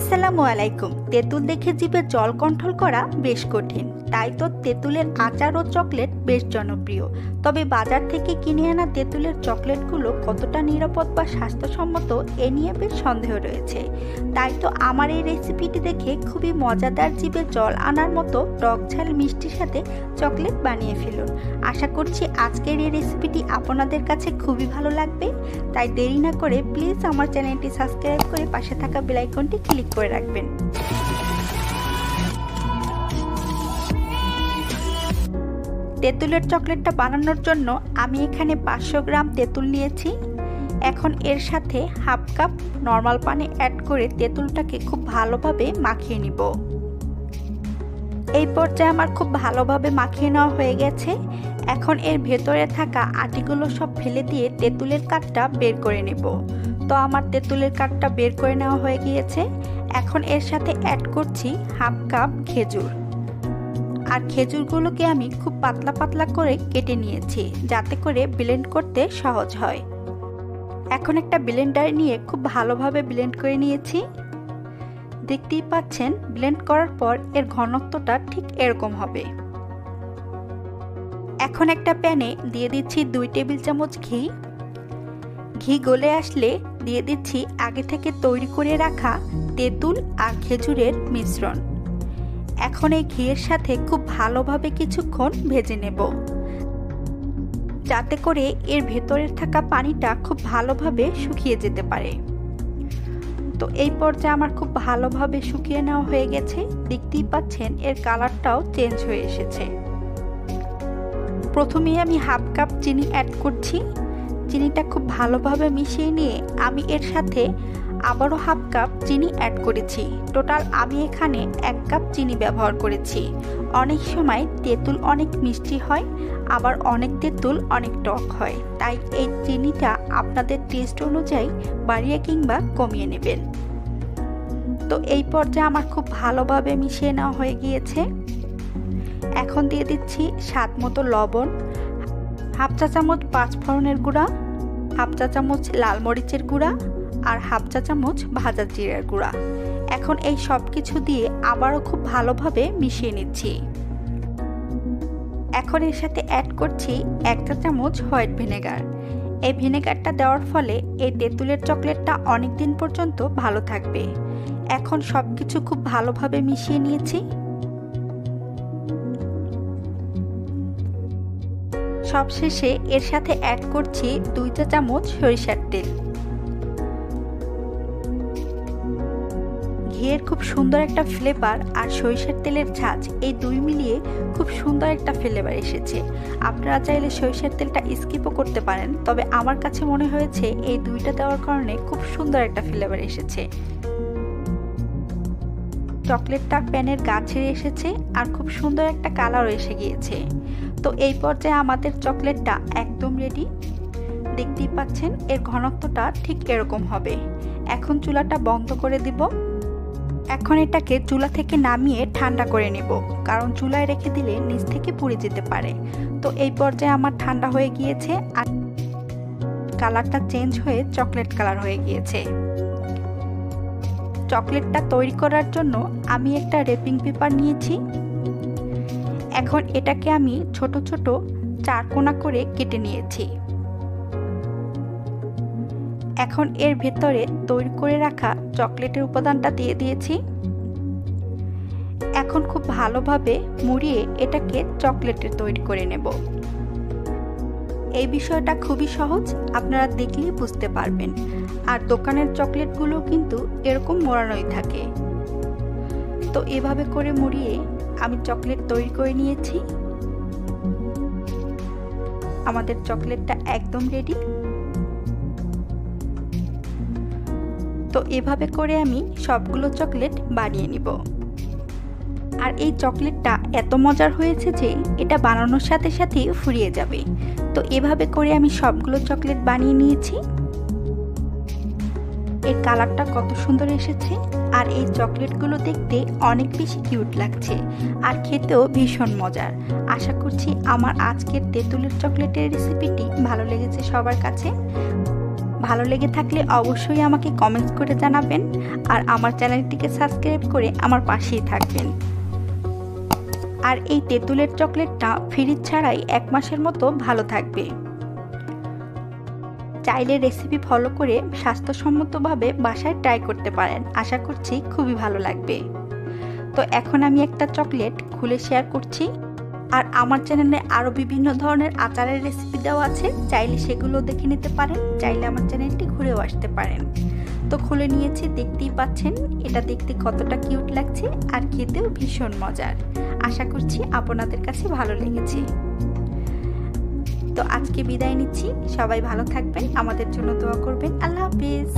আসসালামু আলাইকুম। তেঁতুল দেখে জিভে জল কন্ট্রোল করা বেশ কঠিন, তাই তো তেঁতুলের আচার ও চকলেট বেশ জনপ্রিয়। তবে বাজার থেকে কিনে আনা তেঁতুলের চকলেটগুলো কতটা নিরাপদ বা স্বাস্থ্যসম্মত এ নিয়ে বেশ সন্দেহ রয়েছে। তাই তো আমার এই রেসিপিটি দেখে খুবই মজাদার, জিভে জল আনার মতো টক ঝাল মিষ্টির সাথে চকলেট বানিয়ে ফেলুন। আশা করছি আজকের এই রেসিপিটি আপনাদের কাছে খুবই ভালো লাগবে। তাই দেরি না করে প্লিজ আমার চ্যানেলটি সাবস্ক্রাইব করে পাশে থাকা বেল আইকনটি ক্লিক করে রাখবেন। তেঁতুলের চকলেটটা বানানোর জন্য আমি এখানে 500 গ্রাম তেঁতুল নিয়েছি। এখন এর সাথে হাফ কাপ নর্মাল পানি অ্যাড করে তেঁতুলটাকে খুব ভালোভাবে মাখিয়ে নিব। এই পর্যায়ে আমার খুব ভালোভাবে মাখিয়ে নেওয়া হয়ে গেছে। এখন এর ভেতরে থাকা আটিগুলো সব ফেলে দিয়ে তেঁতুলের কাঠটা বের করে নেব। তো আমার তেঁতুলের কাঠটা বের করে নেওয়া হয়ে গিয়েছে। এখন এর সাথে অ্যাড করছি হাফ কাপ খেজুর। আর খেজুরগুলোকে আমি খুব পাতলা পাতলা করে কেটে নিয়েছি, যাতে করে ব্লেন্ড করতে সহজ হয়। এখন একটা ব্লেন্ডার নিয়ে খুব ভালোভাবে ব্লেন্ড করে নিয়েছি। দেখতেই পাচ্ছেন ব্লেন্ড করার পর এর ঘনত্বটা ঠিক এরকম হবে। এখন একটা প্যানে দিয়ে দিচ্ছি 2 টেবিল চামচ ঘি। ঘি গলে আসলে দিয়ে দিচ্ছি আগে থেকে তৈরি করে রাখা তেঁতুল আর খেজুরের মিশ্রণ। এখন এই ঘিয়ের সাথে খুব ভালোভাবে কিছুক্ষণ ভেজে নেব, যাতে করে এর ভেতরের থাকা পানিটা খুব ভালোভাবে শুকিয়ে যেতে পারে। তো এই পর্যায়ে আমার খুব ভালোভাবে শুকিয়ে নেওয়া হয়ে গেছে। দেখতেই পাচ্ছেন এর কালারটাও চেঞ্জ হয়ে এসেছে। প্রথমেই আমি হাফ কাপ চিনি অ্যাড করছি। চিনিটা খুব ভালোভাবে মিশিয়ে নিয়ে আমি এর সাথে আবারও হাফ কাপ চিনি অ্যাড করেছি। টোটাল আমি এখানে 1 কাপ চিনি ব্যবহার করেছি। অনেক সময় তেঁতুল অনেক মিষ্টি হয়, আবার অনেক তেঁতুল অনেক টক হয়, তাই এই চিনিটা আপনাদের টেস্ট অনুযায়ী বাড়িয়ে কিংবা কমিয়ে নেবেন। তো এই পর্যায়ে আমার খুব ভালোভাবে মিশিয়ে নেওয়া হয়ে গিয়েছে। এখন দিয়ে দিচ্ছি স্বাদ মতো লবণ, হাফ চা চামচ 5 ফোড়নের গুঁড়া, হাফ চা চামচ লাল মরিচের গুঁড়া আর হাফ চা চামচ ভাজা জিরার গুঁড়া। এখন এই সব কিছু দিয়ে আবারও খুব ভালোভাবে মিশিয়ে নিচ্ছি। এখন এর সাথে অ্যাড করছি 1 চা চামচ হোয়াইট ভিনেগার। এই ভিনেগারটা দেওয়ার ফলে এই তেঁতুলের চকলেটটা অনেক দিন পর্যন্ত ভালো থাকবে। এখন সব কিছু খুব ভালোভাবে মিশিয়ে নিয়েছি। সবশেষে এর সাথে অ্যাড করছি 2 চা চামচ সরিষার তেল। ঘিয়ের খুব সুন্দর একটা ফ্লেভার আর সরিষার তেলের ঝাঁজ, এই দুই মিলিয়ে খুব সুন্দর একটা ফ্লেভার এসেছে। আপনারা চাইলে সরিষার তেলটা স্কিপও করতে পারেন, তবে আমার কাছে মনে হয়েছে এই দুইটা দেওয়ার কারণে খুব সুন্দর একটা ফ্লেভার এসেছে। চকলেটটা প্যানের গা ছেড়ে এসেছে আর খুব সুন্দর একটা কালারও এসে গিয়েছে। তো এই পর্যায়ে আমাদের চকলেটটা একদম রেডি। দেখতেই পাচ্ছেন এর ঘনত্বটা ঠিক এরকম হবে। এখন চুলাটা বন্ধ করে দিব। এখন এটাকে চুলা থেকে নামিয়ে ঠান্ডা করে নেব, কারণ চুলায় রেখে দিলে নিচ থেকে পুড়ে যেতে পারে। তো এই পর্যায়ে আমার ঠান্ডা হয়ে গিয়েছে আর কালারটা চেঞ্জ হয়ে চকলেট কালার হয়ে গিয়েছে। চকলেটটা তৈরি করার জন্য আমি একটা র্যাপিং পেপার নিয়েছি। এখন এটাকে আমি ছোট ছোট 4 কোনা করে কেটে নিয়েছি। এখন এর ভেতরে তৈরি করে রাখা চকলেটের উপাদানটা দিয়ে দিয়েছি। এখন খুব ভালোভাবে মুড়িয়ে এটাকে চকলেটের তৈরি করে নেব। এই বিষয়টা খুবই সহজ, আপনারা দেখলেই বুঝতে পারবেন। আর দোকানের চকলেটগুলো কিন্তু এরকম মোড়ানোই থাকে। তো এভাবে করে মুড়িয়ে আমি চকলেট তৈরি করে নিয়েছি। আমাদের চকলেটটা একদম রেডি। তো এভাবে করে আমি সবগুলো চকলেট বানিয়ে নিব। আর এই চকলেটটা এত মজার হয়েছে যে এটা বানানোর সাথে সাথেই ফুরিয়ে যাবে। তো এভাবে করে আমি সবগুলো চকলেট বানিয়ে নিয়েছি। এর কালারটা কত সুন্দর এসেছে, আর এই চকলেটগুলো দেখতে অনেক বেশি কিউট লাগছে আর খেতেও ভীষণ মজার। আশা করছি আমার আজকের তেঁতুলের চকলেটের রেসিপিটি ভালো লেগেছে সবার কাছে। ভালো লেগে থাকলে অবশ্যই আমাকে কমেন্টস করে জানাবেন আর আমার চ্যানেলটিকে সাবস্ক্রাইব করে আমার পাশেই থাকবেন। আর এই তেঁতুলের চকলেটটা ফ্রিজ ছাড়াই 1 মাসের মতো ভালো থাকবে। চাইলে রেসিপি ফলো করে স্বাস্থ্যসম্মতভাবে বাসায় ট্রাই করতে পারেন। আশা করছি খুবই ভালো লাগবে। তো এখন আমি একটা চকলেট খুলে শেয়ার করছি। আর আমার চ্যানেলে আরও বিভিন্ন ধরনের আচারের রেসিপি দেওয়া আছে, চাইলে সেগুলো দেখে নিতে পারেন, চাইলে আমার চ্যানেলটি ঘুরেও আসতে পারেন। তো খুলে নিয়েছি, দেখতেই পাচ্ছেন এটা দেখতে কতটা কিউট লাগছে আর খেতেও ভীষণ মজার। আশা করছি আপনাদের কাছে ভালো লেগেছে। তো আজকে বিদায় নিচ্ছি, সবাই ভালো থাকবেন, আমাদের জন্য দোয়া করবেন। আল্লাহ হাফেজ।